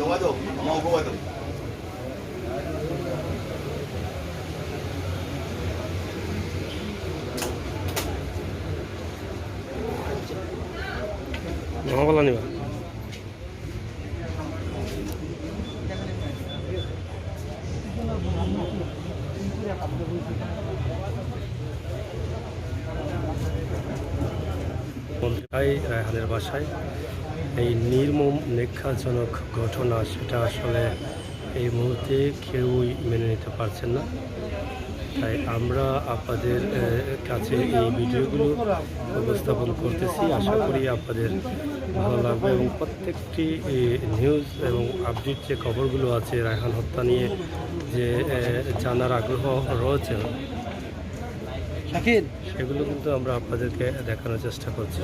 Waduh, mau gua tuh. Mau apa nih, Pak? রায়হানের বাসায় এই নির্মম নিখাজনক ঘটনা, সেটা আসলে এই মুহূর্তে কেউই মেনে নিতে পারছেন না। তাই আমরা আপনাদের কাছে এই ভিডিওগুলো উপস্থাপন করতেছি। আশা করি আপনাদের ভালো লাগবে এবং প্রত্যেকটি নিউজ এবং আপডেট যে খবরগুলো আছে রায়হান হত্যা নিয়ে যে জানার আগ্রহ রয়েছে, সেগুলো কিন্তু আমরা আপনাদেরকে দেখানোর চেষ্টা করছি।